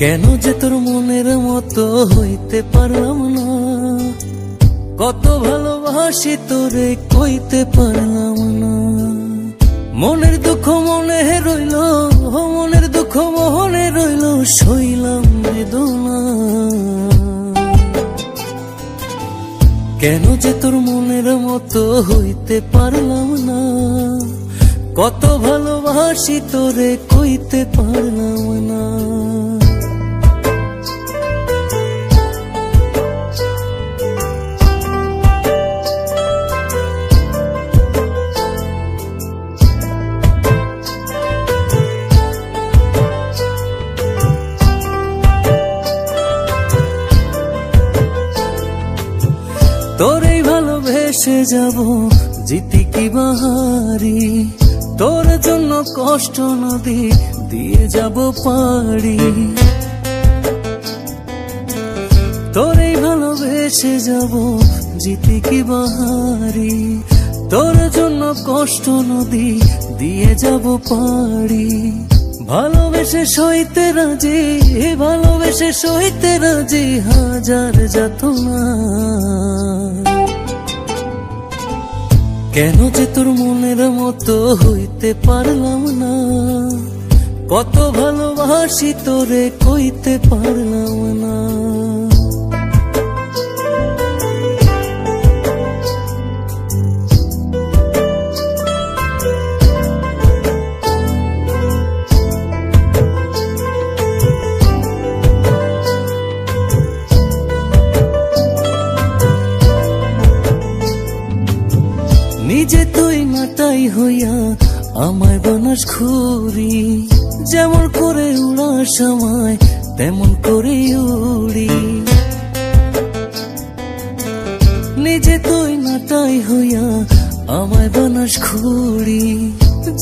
কেন যে তোর মনের মতো হইতে পারলাম না, কত ভালোবাসি তোরে কইতে পারলাম না। মনের দুঃখ মনে রইল, মনের দুঃখ মনে রইল, সইলাম বেদনা। কেন যে তোর মনের মতো হইতে পারলাম না, কত ভালোবাসি তোরে কইতে পারলাম না। তোরেই ভালোবেসে যাব জিতি কি বাহারি, তোর জন্য কষ্ট নদী দিয়ে যাব পাড়ি। তোরেই ভালোবেসে যাব জিতি কি বাহারি, তোর জন্য কষ্ট নদী দিয়ে যাব পাড়ি। ভালোবেসে সইতে রাজি, ভালোবেসে সইতে রাজি হাজার যাতনা। কেন যে তোর মনের মতো হইতে পারলাম না, কত ভালোবাসি তোরে কইতে পারলাম না। নিজে তুই নাটাই হইয়া আমায় বানাস ঘুরি, যেমন করে উড়ার সময় তেমন করে উড়ি। নিজে তুই নাটাই হইয়া আমায় বানাস ঘুরি,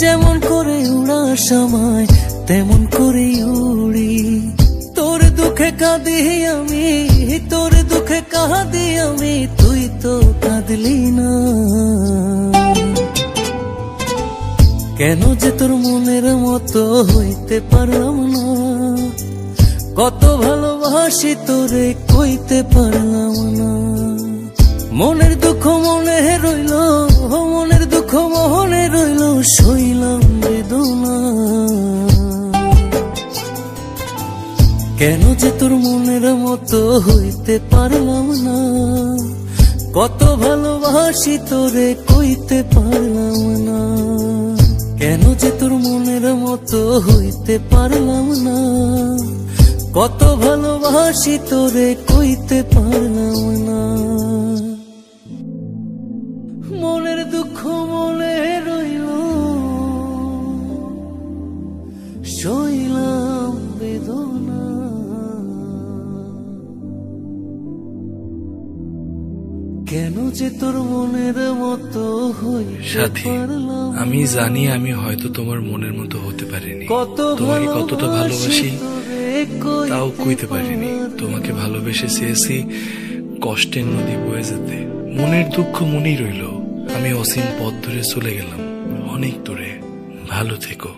যেমন করে উড়ার সময় তেমন করে উড়ি। তোর দুঃখে কাঁদি আমি, তোর দুঃখে কাঁদি আমি, তুই তো কাঁদলি না। কেন যে তোর মনের মতো হইতে পারলাম না, কত ভালোবাসি তোরে কইতে পারলাম না। মনের দুঃখ মনে রইল, মনের দুঃখ মনে রইল, সইলাম বেদনা। কেন যে তোর মনের মতো হইতে পারলাম না, কত ভালোবাসি তোরে কইতে পারলাম না। কেন যে তোর মনের মতো হইতে পারলাম না, কত ভালোবাসি তোরে কইতে পারলাম না। মনের দুঃখ মনে রইল, সইলাম বেদনা। কেন যে তোর মনের মতো সাথী, আমি জানি আমি হয়তো তোমার মনের মতো হতে পারিনি, তোমাকে কতটা ভালোবাসি তাও কইতে পারিনি। তোমাকে ভালোবেসে চেয়েছি কষ্টের নদী বয়ে যেতে, মনের দুঃখ মনেই রইল। আমি অসীম পথ ধরে চলে গেলাম অনেক দূরে, ভালো থেকো।